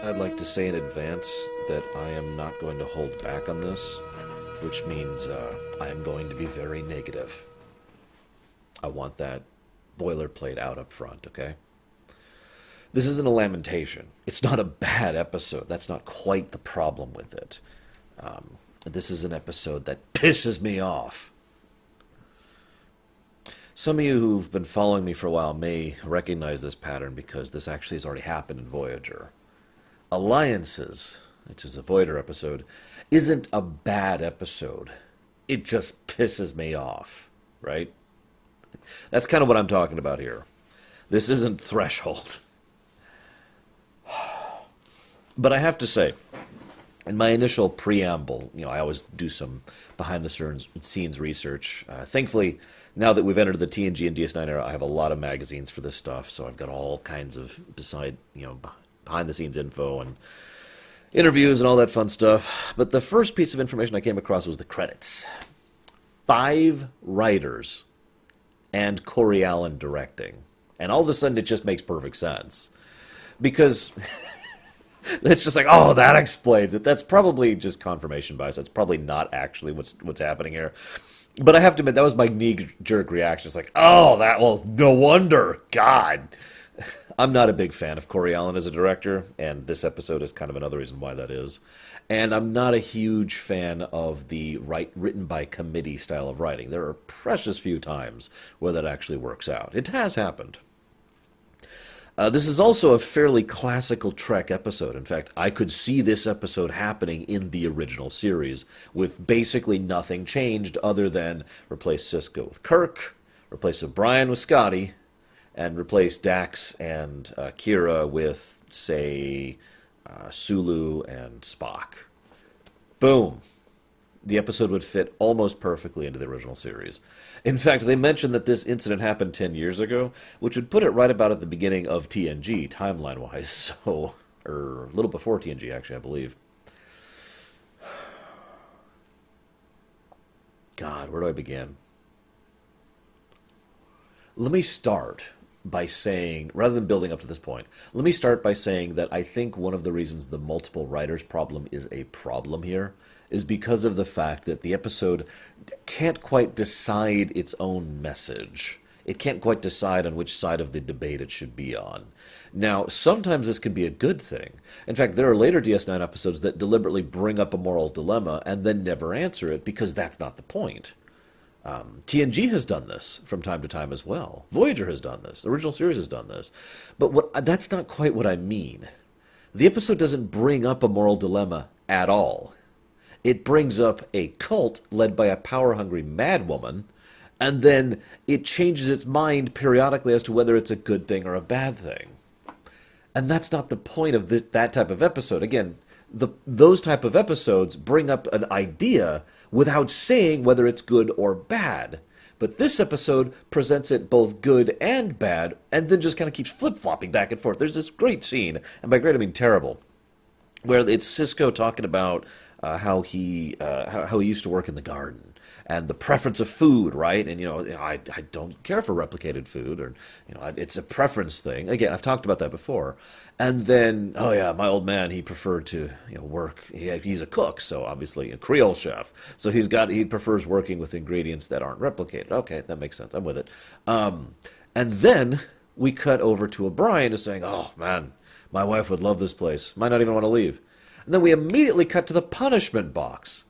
I'd like to say in advance that I am not going to hold back on this, which means I am going to be very negative. I want that boilerplate out up front, okay? This isn't a lamentation. It's not a bad episode. That's not quite the problem with it. This is an episode that pisses me off. Some of you who've been following me for a while may recognize this pattern because this actually has already happened in Voyager. Alliances, which is a Voyager episode, isn't a bad episode. It just pisses me off, right? That's kind of what I'm talking about here. This isn't Threshold. But I have to say, in my initial preamble, I always do some behind the scenes research. Thankfully, now that we've entered the TNG and DS9 era, I have a lot of magazines for this stuff. So I've got all kinds of behind the scenes info and interviews and all that fun stuff. But the first piece of information I came across was the credits. 5 writers and Corey Allen directing. And all of a sudden it just makes perfect sense. Because it's just like, oh, that explains it. That's probably just confirmation bias. That's probably not actually what's happening here. But I have to admit, that was my knee-jerk reaction. It's like, oh, well, no wonder. God. I'm not a big fan of Corey Allen as a director, and this episode is kind of another reason why that is. And I'm not a huge fan of the written by committee style of writing. There are precious few times where that actually works out. It has happened. This is also a fairly classical Trek episode. In fact, I could see this episode happening in the original series with basically nothing changed other than replace Sisko with Kirk, replace O'Brien with Scotty, and replace Dax and Kira with, say, Sulu and Spock. Boom. The episode would fit almost perfectly into the original series. In fact, they mentioned that this incident happened 10 years ago, which would put it right about at the beginning of TNG, timeline-wise. So, or a little before TNG, actually, I believe. God, where do I begin? Let me start by saying, rather than building up to this point, let me start by saying that I think one of the reasons the multiple writers problem is a problem here is because of the fact that the episode can't quite decide its own message. It can't quite decide on which side of the debate it should be on. Now, sometimes this can be a good thing. In fact, there are later DS9 episodes that deliberately bring up a moral dilemma and then never answer it because that's not the point. TNG has done this from time to time as well. Voyager has done this. The original series has done this. But that's not quite what I mean. The episode doesn't bring up a moral dilemma at all. It brings up a cult led by a power-hungry madwoman, and then it changes its mind periodically as to whether it's a good thing or a bad thing. And that's not the point of that type of episode. Again, those type of episodes bring up an idea without saying whether it's good or bad. But this episode presents it both good and bad, and then just kind of keeps flip-flopping back and forth. There's this great scene, and by great I mean terrible, where it's Sisko talking about how he used to work in the garden and the preference of food, right? And I don't care for replicated food, or it's a preference thing. Again, I've talked about that before. And then, oh yeah, my old man, he preferred to work. He's a cook, so obviously a Creole chef. So he prefers working with ingredients that aren't replicated. Okay, that makes sense. I'm with it. And then we cut over to O'Brien who's saying, "Oh man, my wife would love this place. Might not even want to leave." And then we immediately cut to the punishment box.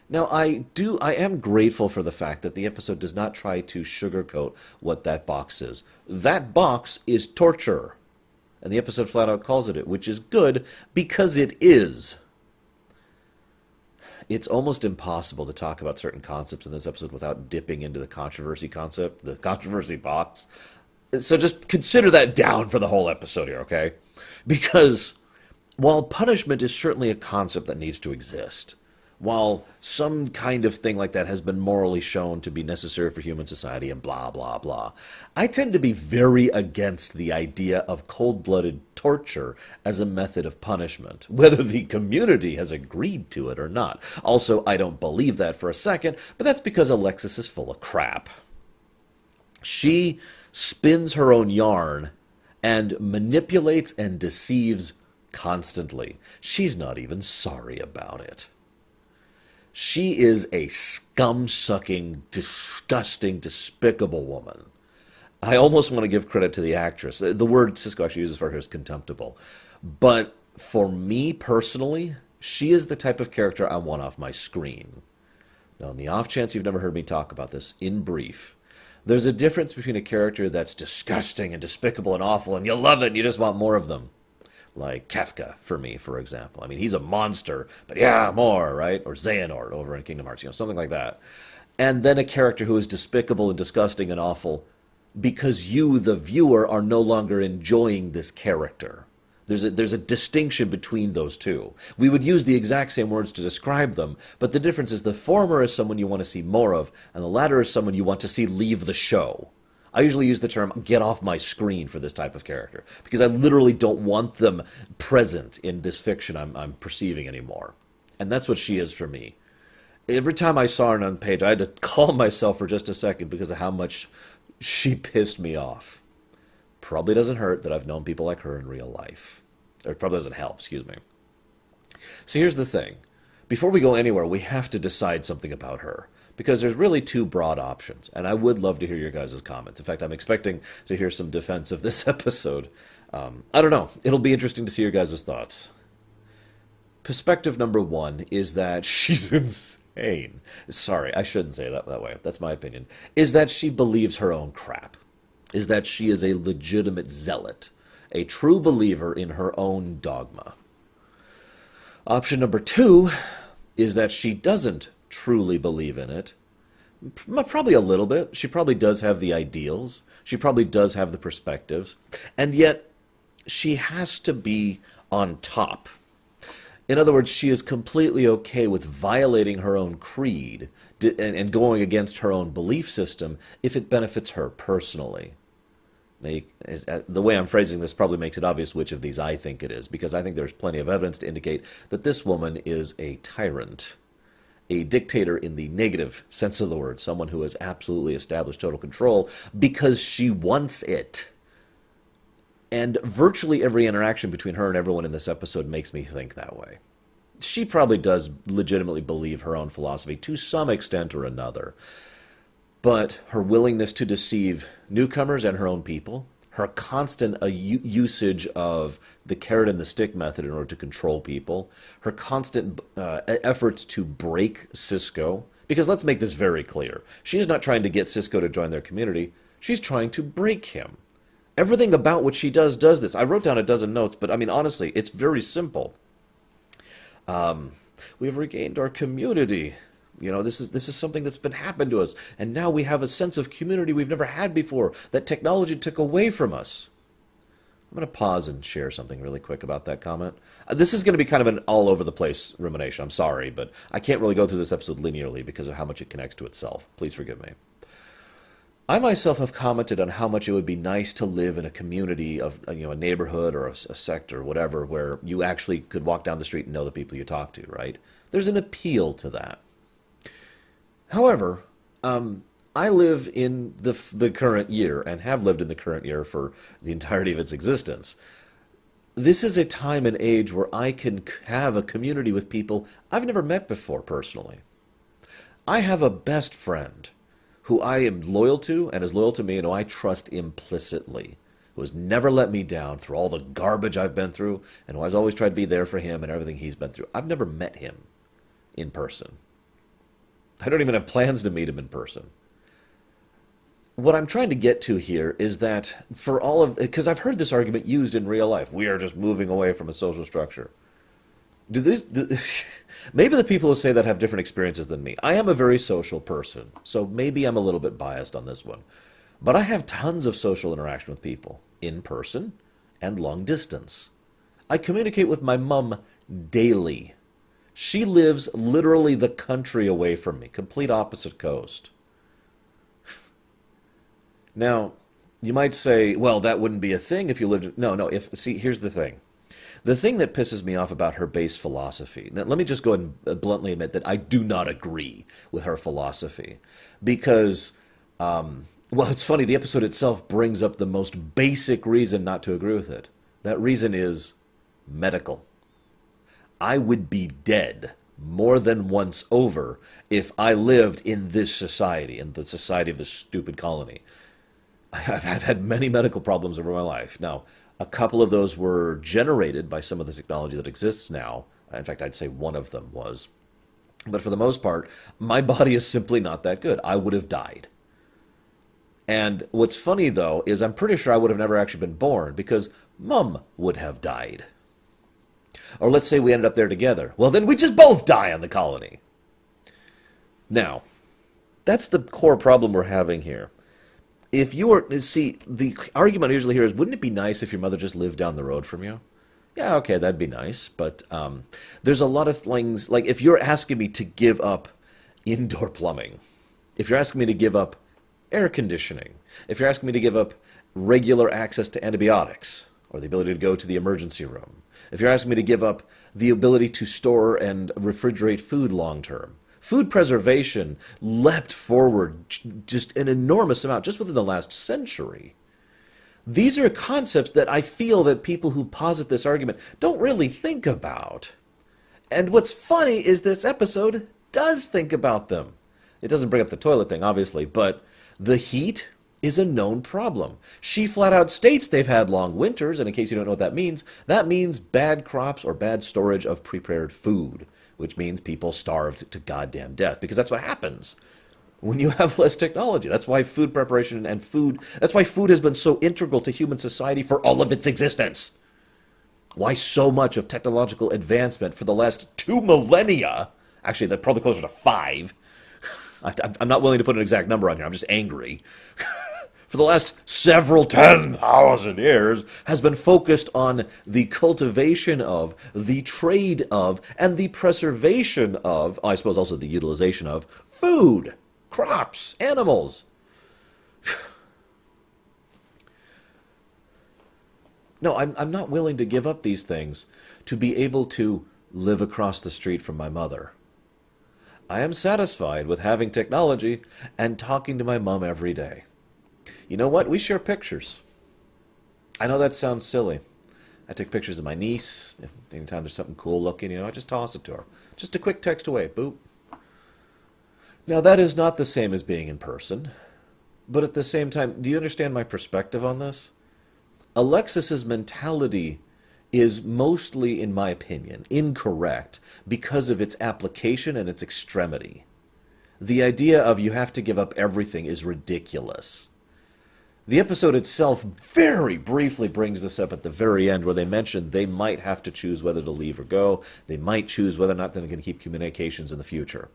Now, I am grateful for the fact that the episode does not try to sugarcoat what that box is. That box is torture. And the episode flat out calls it, which is good because it is. It's almost impossible to talk about certain concepts in this episode without dipping into the controversy concept, the controversy box. So just consider that down for the whole episode here, okay? Because while punishment is certainly a concept that needs to exist, while some kind of thing like that has been morally shown to be necessary for human society and blah, blah, blah, I tend to be very against the idea of cold-blooded torture as a method of punishment, whether the community has agreed to it or not. Also, I don't believe that for a second, but that's because Alexis is full of crap. She spins her own yarn and manipulates and deceives constantly. She's not even sorry about it. She is a scum-sucking, disgusting, despicable woman. I almost want to give credit to the actress. The word Cisco actually uses for her is contemptible. But for me personally, she is the type of character I want off my screen. Now, on the off chance you've never heard me talk about this, in brief, there's a difference between a character that's disgusting and despicable and awful, and you love it and you just want more of them. Like Kafka, for me, for example. I mean, he's a monster, but yeah, more, right? Or Xehanort over in Kingdom Hearts, something like that. And then a character who is despicable and disgusting and awful because you, the viewer, are no longer enjoying this character. There's a distinction between those two. We would use the exact same words to describe them, but the difference is the former is someone you want to see more of, and the latter is someone you want to see leave the show. I usually use the term get off my screen for this type of character, because I literally don't want them present in this fiction I'm perceiving anymore. And that's what she is for me. Every time I saw her on page, I had to calm myself for just a second because of how much she pissed me off. Probably doesn't hurt that I've known people like her in real life. Or it probably doesn't help, excuse me. So here's the thing. Before we go anywhere, we have to decide something about her. Because there's really two broad options, and I would love to hear your guys' comments. In fact, I'm expecting to hear some defense of this episode. I don't know. It'll be interesting to see your guys' thoughts. Perspective number one is that she's insane. Sorry, I shouldn't say that way. That's my opinion. Is that she believes her own crap. Is that she is a legitimate zealot, a true believer in her own dogma. Option number two is that she doesn't truly believe in it. Probably a little bit. She probably does have the ideals. She probably does have the perspectives. And yet, she has to be on top. In other words, she is completely okay with violating her own creed and going against her own belief system if it benefits her personally. Now, the way I'm phrasing this probably makes it obvious which of these I think it is, because I think there's plenty of evidence to indicate that this woman is a tyrant. A dictator in the negative sense of the word, someone who has absolutely established total control because she wants it. And virtually every interaction between her and everyone in this episode makes me think that way. She probably does legitimately believe her own philosophy to some extent or another. But her willingness to deceive newcomers and her own people, her constant usage of the carrot and the stick method in order to control people, her constant efforts to break Cisco, because let's make this very clear. She's not trying to get Cisco to join their community. She's trying to break him. Everything about what she does this. I wrote down a dozen notes, but I mean, honestly, it's very simple. We've regained our community. This is something that's been happened to us, and now we have a sense of community we've never had before that technology took away from us. I'm going to pause and share something really quick about that comment. This is going to be kind of an all-over-the-place rumination. I'm sorry, but I can't really go through this episode linearly because of how much it connects to itself. Please forgive me. I myself have commented on how much it would be nice to live in a community of, a neighborhood or a sector or whatever, where you actually could walk down the street and know the people you talk to, right? There's an appeal to that. However, I live in the current year and have lived in the current year for the entirety of its existence. This is a time and age where I can have a community with people I've never met before personally. I have a best friend who I am loyal to and is loyal to me and who I trust implicitly, who has never let me down through all the garbage I've been through and who has always tried to be there for him and everything he's been through. I've never met him in person. I don't even have plans to meet him in person. What I'm trying to get to here is that for all of... Because I've heard this argument used in real life. We are just moving away from a social structure. Maybe the people who say that have different experiences than me. I am a very social person, so maybe I'm a little bit biased on this one. But I have tons of social interaction with people, in person and long distance. I communicate with my mom daily. She lives literally the country away from me, complete opposite coast. Now, you might say, well, that wouldn't be a thing if you lived... No, see, here's the thing. The thing that pisses me off about her base philosophy... Now, let me just go ahead and bluntly admit that I do not agree with her philosophy. Because, well, it's funny, the episode itself brings up the most basic reason not to agree with it. That reason is medical. I would be dead more than once over if I lived in this society, in the society of this stupid colony. I've had many medical problems over my life. Now, a couple of those were generated by some of the technology that exists now. In fact, I'd say one of them was. But for the most part, my body is simply not that good. I would have died. And what's funny, though, is I'm pretty sure I would have never actually been born because Mum would have died. Or let's say we ended up there together. Well, then we just both die on the colony. Now, that's the core problem we're having here. If you were, see, the argument I usually hear is, wouldn't it be nice if your mother just lived down the road from you? Yeah, okay, that'd be nice. But there's a lot of things, like if you're asking me to give up indoor plumbing, if you're asking me to give up air conditioning, if you're asking me to give up regular access to antibiotics, or the ability to go to the emergency room, if you're asking me to give up the ability to store and refrigerate food long term, food preservation leapt forward just an enormous amount, just within the last century. These are concepts that I feel that people who posit this argument don't really think about. And what's funny is this episode does think about them. It doesn't bring up the toilet thing, obviously, but the heat is a known problem. She flat out states they've had long winters, and in case you don't know what that means bad crops or bad storage of prepared food, which means people starved to goddamn death, because that's what happens when you have less technology. That's why food preparation and that's why food has been so integral to human society for all of its existence. Why so much of technological advancement for the last 2 millennia, actually they're probably closer to 5, I'm not willing to put an exact number on here, I'm just angry, for the last several 10,000 years has been focused on the cultivation of, the trade of, and the preservation of, I suppose also the utilization of, food, crops, animals. No, I'm not willing to give up these things to be able to live across the street from my mother. I am satisfied with having technology and talking to my mom every day. You know what? We share pictures. I know that sounds silly. I take pictures of my niece. Anytime there's something cool looking, I just toss it to her. Just a quick text away. Boop. Now, that is not the same as being in person. But at the same time, do you understand my perspective on this? Alexis's mentality is mostly, in my opinion, incorrect because of its application and its extremity. The idea of you have to give up everything is ridiculous. The episode itself very briefly brings this up at the very end, where they mention they might have to choose whether to leave or go. They might choose whether or not they're going to keep communications in the future.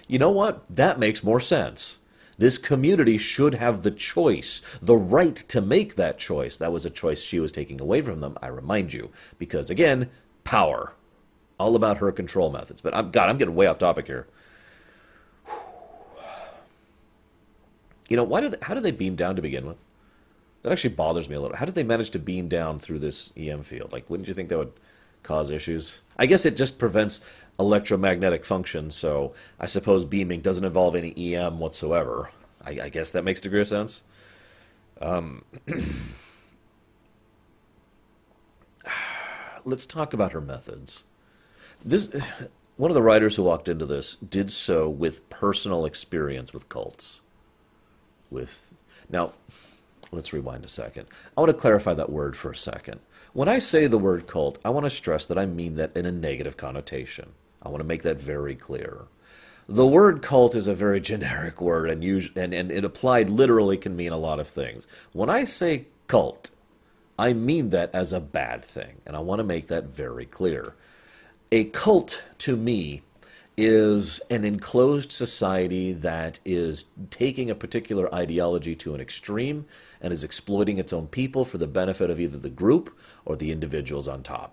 You know what? That makes more sense. This community should have the choice, the right to make that choice. That was a choice she was taking away from them, I remind you. Because, again, power. All about her control methods. But, I'm getting way off topic here. How do they beam down to begin with? That actually bothers me a little. How did they manage to beam down through this EM field? Like, wouldn't you think that would cause issues? I guess it just prevents electromagnetic function, so I suppose beaming doesn't involve any EM whatsoever. I guess that makes a degree of sense. Let's talk about her methods. One of the writers who walked into this did so with personal experience with cults. Now, let's rewind a second. I want to clarify that word for a second. When I say the word cult, I want to stress that I mean that in a negative connotation. I want to make that very clear. The word cult is a very generic word, and it applied literally can mean a lot of things. When I say cult, I mean that as a bad thing, and I want to make that very clear. A cult, to me, is an enclosed society that is taking a particular ideology to an extreme and is exploiting its own people for the benefit of either the group or the individuals on top.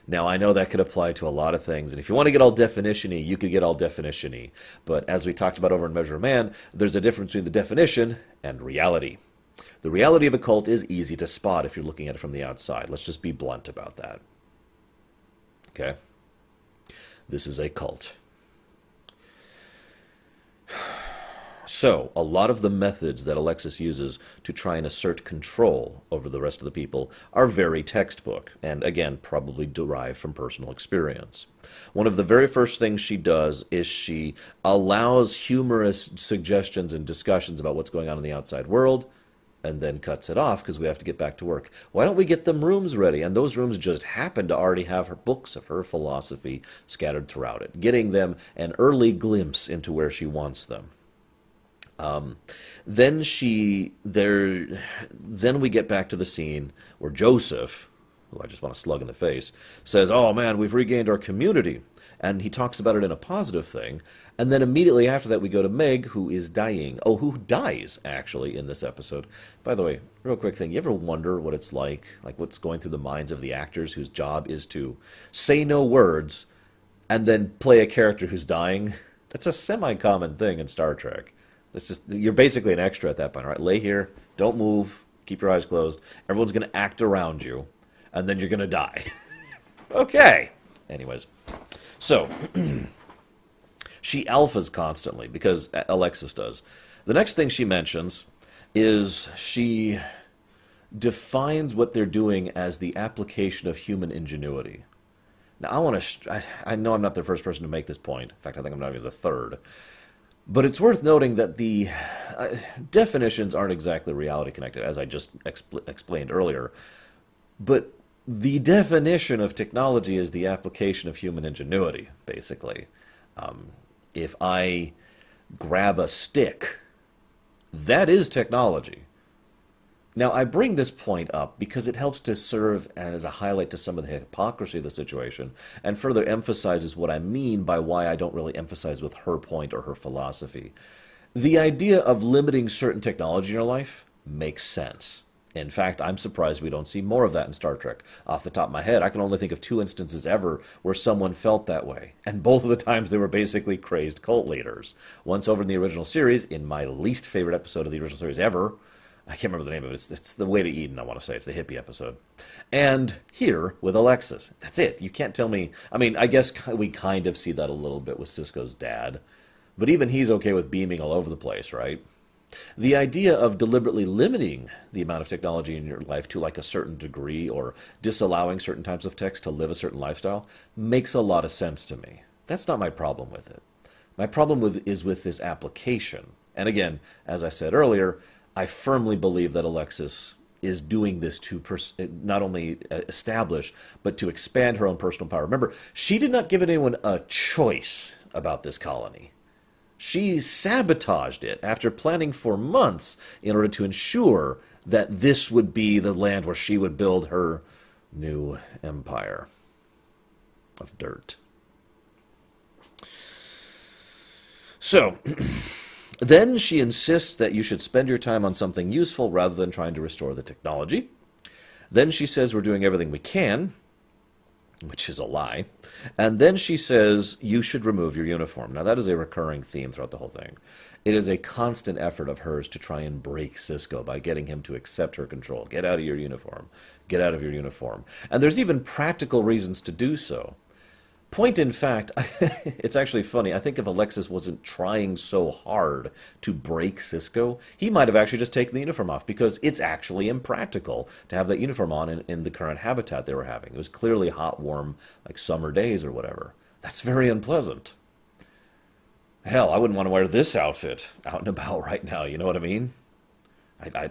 Now, I know that could apply to a lot of things, and if you want to get all definition-y, you could get all definition-y. But as we talked about over in Measure of Man, there's a difference between the definition and reality. The reality of a cult is easy to spot if you're looking at it from the outside. Let's just be blunt about that. Okay? This is a cult. So, a lot of the methods that Alexis uses to try and assert control over the rest of the people are very textbook, and again, probably derived from personal experience. One of the very first things she does is she allows humorous suggestions and discussions about what's going on in the outside world, and then cuts it off because we have to get back to work. Why don't we get them rooms ready? And those rooms just happen to already have her books of her philosophy scattered throughout it, getting them an early glimpse into where she wants them. Then we get back to the scene where Joseph, who I just want to slug in the face, says, "Oh man, we've regained our community." And he talks about it in a positive thing. And then immediately after that, we go to Meg, who is dying. Oh, who dies, actually, in this episode. By the way, real quick thing. You ever wonder what it's like what's going through the minds of the actors whose job is to say no words and then play a character who's dying? That's a semi-common thing in Star Trek. You're basically an extra at that point, right? Lay here, don't move, keep your eyes closed. Everyone's going to act around you, and then you're going to die. Okay. Anyways. So, she alphas constantly, because Alexis does. The next thing she mentions is she defines what they're doing as the application of human ingenuity. Now, I know I'm not the first person to make this point. In fact, I think I'm not even the third. But it's worth noting that the definitions aren't exactly reality connected, as I just explained earlier. But the definition of technology is the application of human ingenuity, basically. If I grab a stick, that is technology. Now, I bring this point up because it helps to serve as a highlight to some of the hypocrisy of the situation and further emphasizes what I mean by why I don't really emphasize with her point or her philosophy. The idea of limiting certain technology in your life makes sense. In fact, I'm surprised we don't see more of that in Star Trek. Off the top of my head, I can only think of 2 instances ever where someone felt that way. And both of the times they were basically crazed cult leaders. Once over in the original series, in my least favorite episode of the original series ever, I can't remember the name of it. It's The Way to Eden, I want to say. It's the hippie episode. And here with Alexis. That's it. You can't tell me. I mean, I guess we kind of see that a little bit with Sisko's dad. But even he's okay with beaming all over the place, right? The idea of deliberately limiting the amount of technology in your life to like a certain degree or disallowing certain types of text to live a certain lifestyle makes a lot of sense to me. That's not my problem with it. My problem is with this application. And again, as I said earlier, I firmly believe that Alexis is doing this to not only establish, but to expand her own personal power. Remember, she did not give anyone a choice about this colony. She sabotaged it after planning for months in order to ensure that this would be the land where she would build her new empire of dirt. So, then she insists that you should spend your time on something useful rather than trying to restore the technology. Then she says we're doing everything we can, which is a lie. And then she says you should remove your uniform. Now, that is a recurring theme throughout the whole thing. It is a constant effort of hers to try and break Sisko by getting him to accept her control. Get out of your uniform. Get out of your uniform. And there's even practical reasons to do so. Point in fact, it's actually funny. I think if Alexis wasn't trying so hard to break Sisko, he might have actually just taken the uniform off because it's actually impractical to have that uniform on in the current habitat they were having. It was clearly hot, warm, like summer days or whatever. That's very unpleasant. Hell, I wouldn't want to wear this outfit out and about right now, you know what I mean?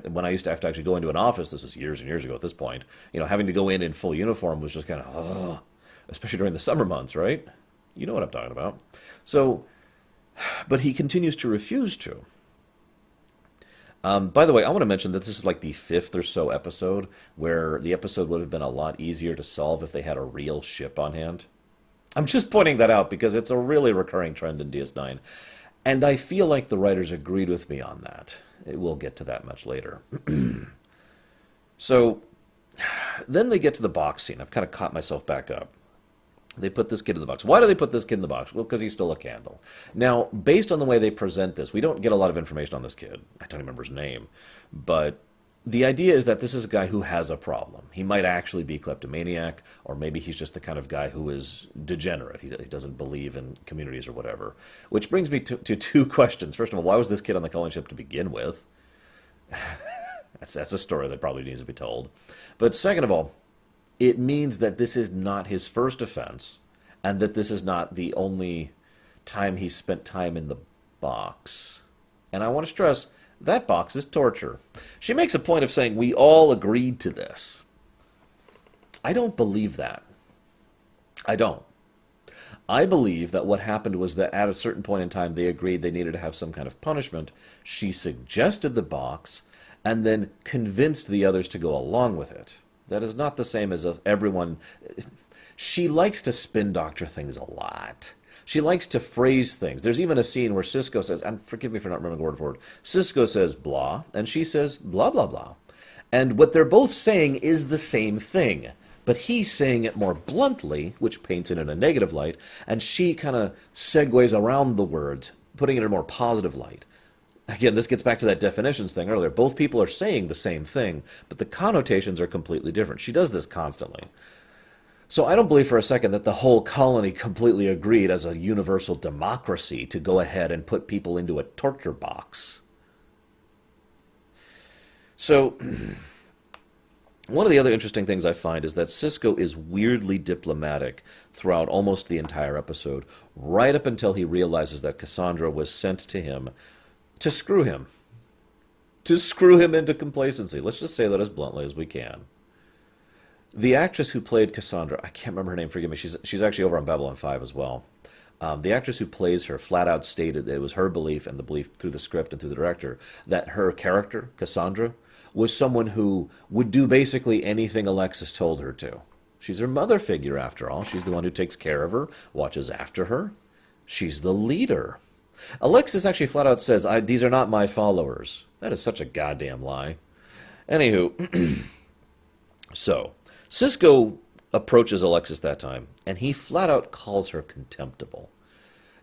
When I used to have to actually go into an office, this was years and years ago at this point, having to go in full uniform was just kind of, especially during the summer months, right? You know what I'm talking about. So, but he continues to refuse to. By the way, I want to mention that this is like the 5th or so episode where the episode would have been a lot easier to solve if they had a real ship on hand. I'm just pointing that out because it's a really recurring trend in DS9. And I feel like the writers agreed with me on that. We'll get to that much later. So, then they get to the box scene. I've kind of caught myself back up. They put this kid in the box. Why do they put this kid in the box? Well, because he stole a candle. Now, based on the way they present this, we don't get a lot of information on this kid. I don't remember his name. But The idea is that this is a guy who has a problem. He might actually be kleptomaniac, or maybe he's just the kind of guy who is degenerate. He doesn't believe in communities or whatever. Which brings me to two questions. First of all, why was this kid on the culling ship to begin with? That's a story that probably needs to be told. But second of all, it means that this is not his first offense, and that this is not the only time he spent time in the box. And I want to stress, that box is torture. She makes a point of saying, we all agreed to this. I don't believe that. I don't. I believe that what happened was that at a certain point in time, they agreed they needed to have some kind of punishment. She suggested the box, and then convinced the others to go along with it. That is not the same as if everyone... She likes to spin doctor things a lot. She likes to phrase things. There's even a scene where Cisco says, and forgive me for not remembering word for word, Cisco says blah, and she says blah, blah, blah. And what they're both saying is the same thing. But he's saying it more bluntly, which paints it in a negative light, and she kind of segues around the words, putting it in a more positive light. Again, this gets back to that definitions thing earlier. Both people are saying the same thing, but the connotations are completely different. She does this constantly. So I don't believe for a second that the whole colony completely agreed as a universal democracy to go ahead and put people into a torture box. So one of the other interesting things I find is that Cisco is weirdly diplomatic throughout almost the entire episode, right up until he realizes that Cassandra was sent to him to screw him. To screw him into complacency. Let's just say that as bluntly as we can. The actress who played Cassandra, I can't remember her name, forgive me, she's actually over on Babylon 5 as well. The actress who plays her flat out stated that it was her belief, and the belief through the script and through the director, that her character, Cassandra, was someone who would do basically anything Alexis told her to. She's her mother figure, after all. She's the one who takes care of her, watches after her. She's the leader. Alexis actually flat out says, these are not my followers. That is such a goddamn lie. Anywho, so Cisco approaches Alexis that time, and he flat out calls her contemptible.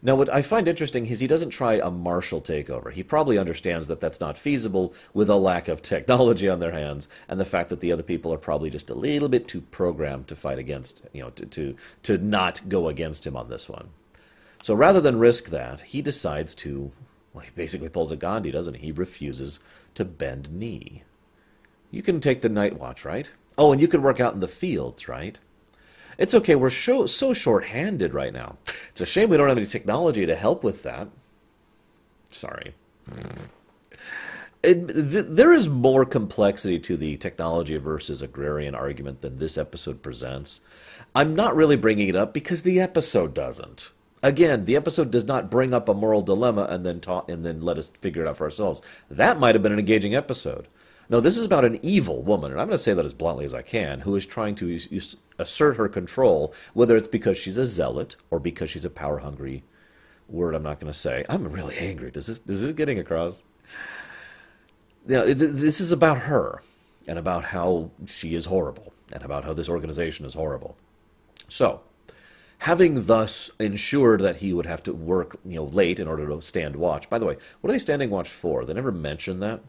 Now, what I find interesting is he doesn't try a martial takeover. He probably understands that that's not feasible with a lack of technology on their hands, and the fact that the other people are probably just a little bit too programmed to fight against, to not go against him on this one. So rather than risk that, he decides to, well, he basically pulls a Gandhi, doesn't he? He refuses to bend knee. You can take the night watch, right? Oh, and you can work out in the fields, right? It's okay, we're so short-handed right now. It's a shame we don't have any technology to help with that. Sorry. There is more complexity to the technology versus agrarian argument than this episode presents. I'm not really bringing it up because the episode doesn't. Again, the episode does not bring up a moral dilemma and then let us figure it out for ourselves. That might have been an engaging episode. No, this is about an evil woman, and I'm going to say that as bluntly as I can, who is trying to assert her control, whether it's because she's a zealot or because she's a power-hungry word I'm not going to say. I'm really angry. Is this getting across? This is about her, and about how she is horrible, and about how this organization is horrible. So, having thus ensured that he would have to work late in order to stand watch. By the way, what are they standing watch for? They never mention that.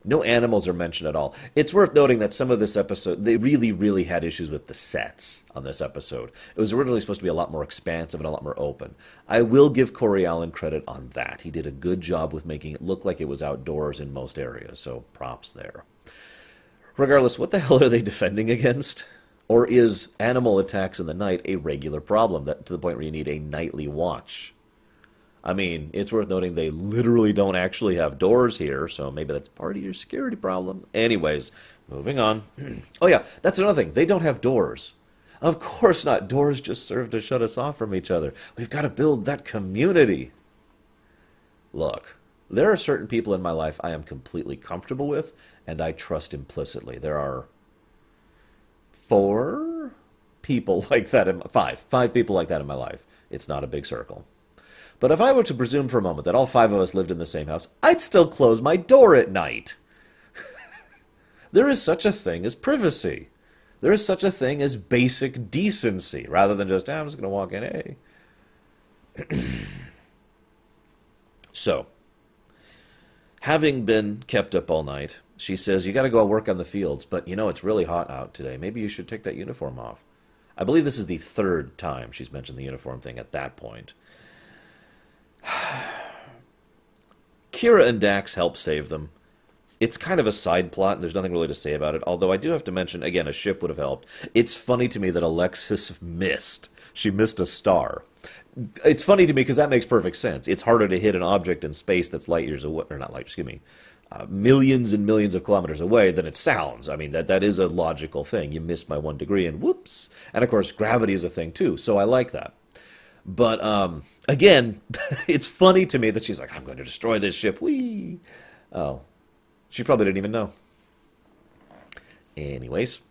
No animals are mentioned at all. It's worth noting that some of this episode, they really, really had issues with the sets on this episode. It was originally supposed to be a lot more expansive and a lot more open. I will give Corey Allen credit on that. He did a good job with making it look like it was outdoors in most areas, so props there. Regardless, what the hell are they defending against? Or is animal attacks in the night a regular problem, to the point where you need a nightly watch? I mean, it's worth noting they literally don't actually have doors here, so maybe that's part of your security problem. Anyways, moving on. Oh yeah, that's another thing. They don't have doors. Of course not. Doors just serve to shut us off from each other. We've got to build that community. Look, there are certain people in my life I am completely comfortable with, and I trust implicitly. There are 4 people like that in five people like that in my life. It's not a big circle. But if I were to presume for a moment that all 5 of us lived in the same house, I'd still close my door at night. There is such a thing as privacy. There is such a thing as basic decency, rather than just, I'm just going to walk in, hey. So, Having been kept up all night, she says, "You got to go work on the fields, but it's really hot out today. Maybe you should take that uniform off." I believe this is the third time she's mentioned the uniform thing at that point. Kira and Dax help save them. It's kind of a side plot, and there's nothing really to say about it, although I do have to mention, again, a ship would have helped. It's funny to me that Alexis missed. She missed a star. It's funny to me because that makes perfect sense. It's harder to hit an object in space that's light years away, or not light, excuse me, millions and millions of kilometers away than it sounds. I mean, that is a logical thing. You missed by 1 degree and whoops. And of course, gravity is a thing too, so I like that. But again, it's funny to me that she's like, "I'm going to destroy this ship." Whee! Oh, she probably didn't even know. Anyways.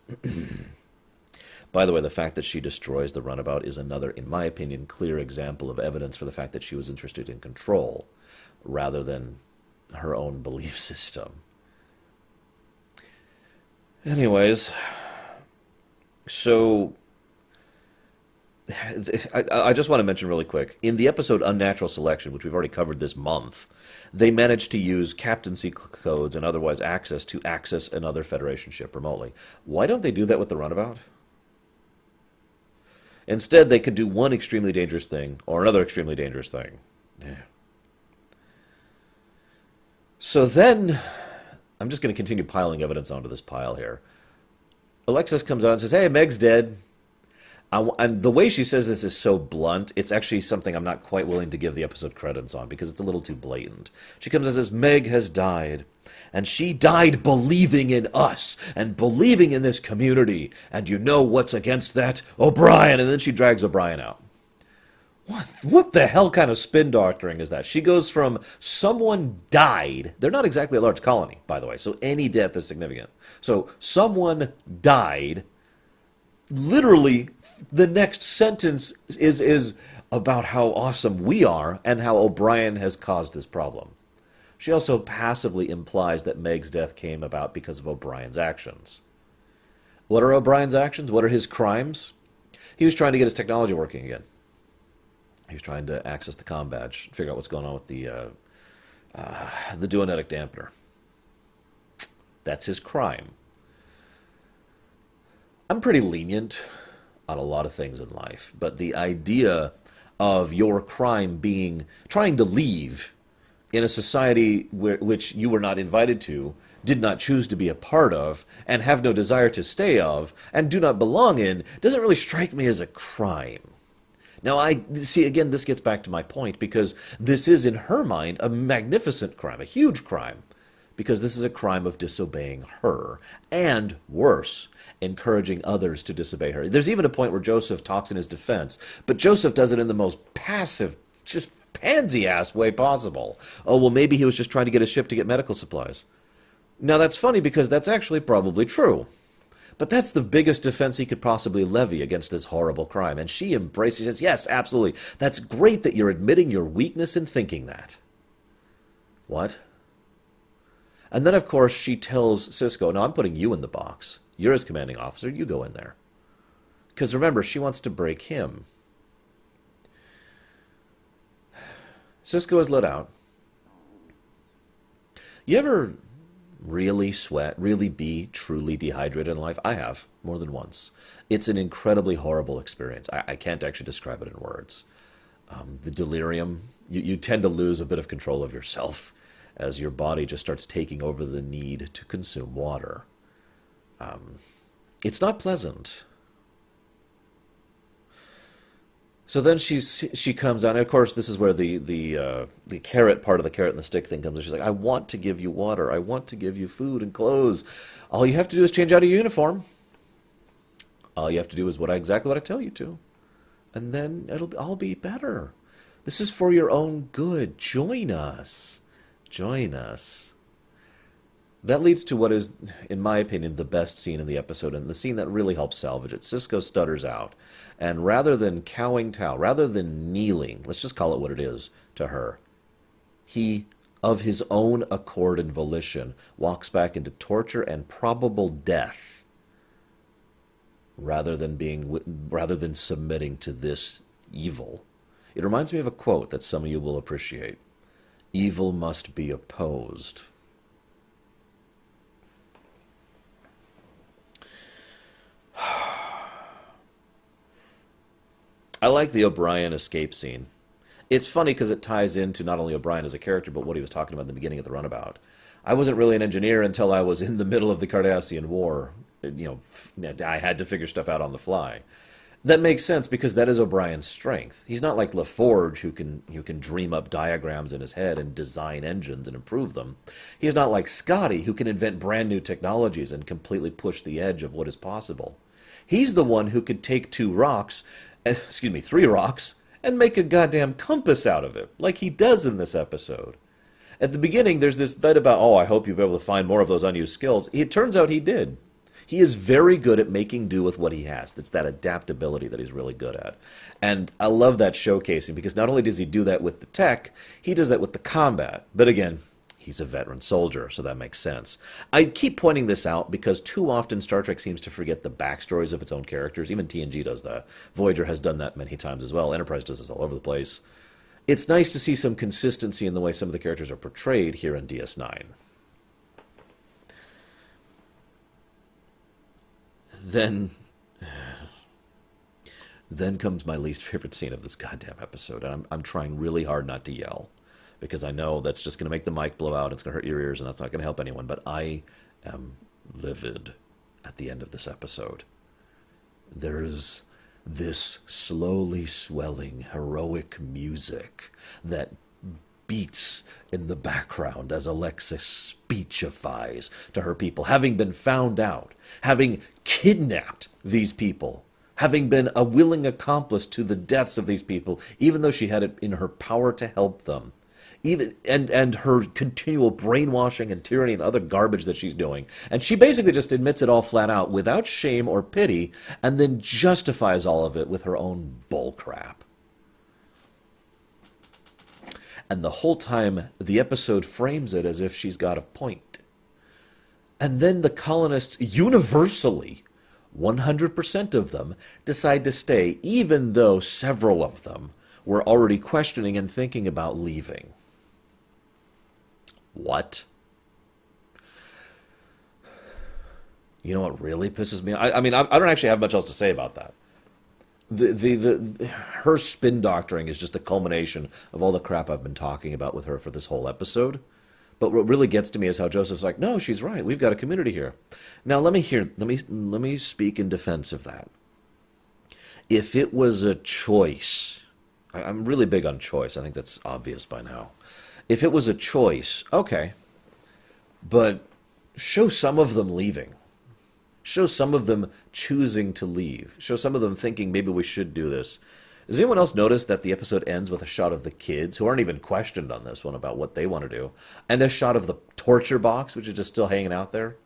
By the way, the fact that she destroys the runabout is another, in my opinion, clear example of evidence for the fact that she was interested in control rather than her own belief system. Anyways, so I just want to mention really quick, in the episode Unnatural Selection, which we've already covered this month, they managed to use captaincy codes and otherwise access to access another Federation ship remotely. Why don't they do that with the runabout? Instead, they could do one extremely dangerous thing or another extremely dangerous thing. Yeah. So then, I'm just going to continue piling evidence onto this pile here. Alexis comes out and says, "Hey, Meg's dead." And the way she says this is so blunt, it's actually something I'm not quite willing to give the episode credits on because it's a little too blatant. She comes and says, "Meg has died. And she died believing in us and believing in this community. And you know what's against that? O'Brien." And then she drags O'Brien out. What the hell kind of spin doctoring is that? She goes from someone died. They're not exactly a large colony, by the way, so any death is significant. So someone died. Literally, the next sentence is about how awesome we are and how O'Brien has caused this problem. She also passively implies that Meg's death came about because of O'Brien's actions. What are O'Brien's actions? What are his crimes? He was trying to get his technology working again. He was trying to access the comm badge, figure out what's going on with the duonetic dampener. That's his crime. I'm pretty lenient on a lot of things in life, but the idea of your crime being trying to leave in a society which you were not invited to, did not choose to be a part of, and have no desire to stay of, and do not belong in, doesn't really strike me as a crime. Now, I see, again, this gets back to my point, because this is, in her mind, a magnificent crime, a huge crime, because this is a crime of disobeying her, and worse, encouraging others to disobey her. There's even a point where Joseph talks in his defense, but Joseph does it in the most passive, just pansy-ass way possible. Oh, well, maybe he was just trying to get a ship to get medical supplies. Now, that's funny because that's actually probably true. But that's the biggest defense he could possibly levy against this horrible crime. And she embraces, she says, "Yes, absolutely. That's great that you're admitting your weakness in thinking that." What? And then, of course, she tells Cisco, "No, I'm putting you in the box. You're his commanding officer. You go in there." Because remember, she wants to break him. Cisco is let out. You ever really sweat, really be truly dehydrated in life? I have, more than once. It's an incredibly horrible experience. I can't actually describe it in words. The delirium, you tend to lose a bit of control of yourself as your body just starts taking over the need to consume water. It's not pleasant. So then she comes out, and of course this is where the carrot part of the carrot and the stick thing comes in. She's like, "I want to give you water. I want to give you food and clothes. All you have to do is change out of your uniform. All you have to do is exactly what I tell you to. And then it'll all be better. This is for your own good. Join us. Join us." That leads to what is, in my opinion, the best scene in the episode, and the scene that really helps salvage it. Cisco stutters out, and rather than rather than kneeling, let's just call it what it is, to her, he, of his own accord and volition, walks back into torture and probable death, rather than submitting to this evil. It reminds me of a quote that some of you will appreciate. Evil must be opposed. I like the O'Brien escape scene. It's funny because it ties into not only O'Brien as a character, but what he was talking about in the beginning of the runabout. I wasn't really an engineer until I was in the middle of the Cardassian War. I had to figure stuff out on the fly. That makes sense because that is O'Brien's strength. He's not like LaForge who can dream up diagrams in his head and design engines and improve them. He's not like Scotty who can invent brand new technologies and completely push the edge of what is possible. He's the one who could take three rocks, and make a goddamn compass out of it, like he does in this episode. At the beginning, there's this bit about, oh, I hope you'll be able to find more of those unused skills. It turns out he did. He is very good at making do with what he has. It's that adaptability that he's really good at. And I love that showcasing because not only does he do that with the tech, he does that with the combat. But again, he's a veteran soldier, so that makes sense. I keep pointing this out because too often Star Trek seems to forget the backstories of its own characters. Even TNG does that. Voyager has done that many times as well. Enterprise does this all over the place. It's nice to see some consistency in the way some of the characters are portrayed here in DS9. Then comes my least favorite scene of this goddamn episode. And I'm trying really hard not to yell because I know that's just going to make the mic blow out. It's going to hurt your ears, and that's not going to help anyone. But I am livid at the end of this episode. There is this slowly swelling heroic music that beats in the background as Alexis speechifies to her people, having been found out, having kidnapped these people, having been a willing accomplice to the deaths of these people, even though she had it in her power to help them. And her continual brainwashing and tyranny and other garbage that she's doing. And she basically just admits it all flat out without shame or pity and then justifies all of it with her own bullcrap. And the whole time, the episode frames it as if she's got a point. And then the colonists universally, 100% of them, decide to stay, even though several of them were already questioning and thinking about leaving. What? You know what really pisses me off? I mean, I don't actually have much else to say about that. Her spin doctoring is just the culmination of all the crap I've been talking about with her for this whole episode. But what really gets to me is how Joseph's like, no, she's right. We've got a community here. Now let me speak in defense of that. If it was a choice, I'm really big on choice. I think that's obvious by now. If it was a choice, okay, but show some of them leaving. Show some of them choosing to leave. Show some of them thinking maybe we should do this. Does anyone else notice that the episode ends with a shot of the kids, who aren't even questioned on this one about what they want to do, and a shot of the torture box, which is just still hanging out there?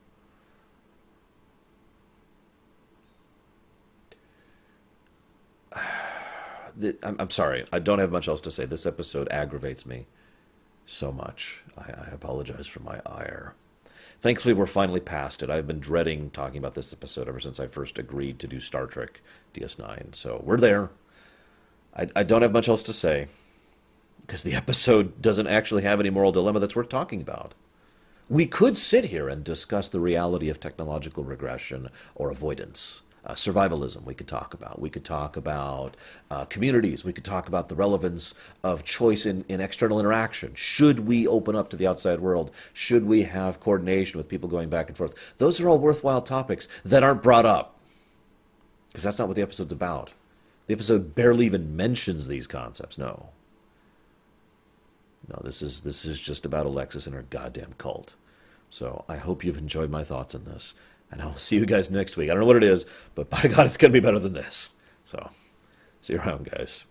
I'm sorry. I don't have much else to say. This episode aggravates me so much. I apologize for my ire. Thankfully, we're finally past it. I've been dreading talking about this episode ever since I first agreed to do Star Trek DS9. So we're there. I don't have much else to say because the episode doesn't actually have any moral dilemma that's worth talking about. We could sit here and discuss the reality of technological regression or avoidance. Survivalism we could talk about. We could talk about communities. We could talk about the relevance of choice in external interaction. Should we open up to the outside world? Should we have coordination with people going back and forth? Those are all worthwhile topics that aren't brought up because that's not what the episode's about. The episode barely even mentions these concepts. No, this is just about Alexis and her goddamn cult. So I hope you've enjoyed my thoughts on this. And I'll see you guys next week. I don't know what it is, but by God, it's going to be better than this. So, see you around, guys.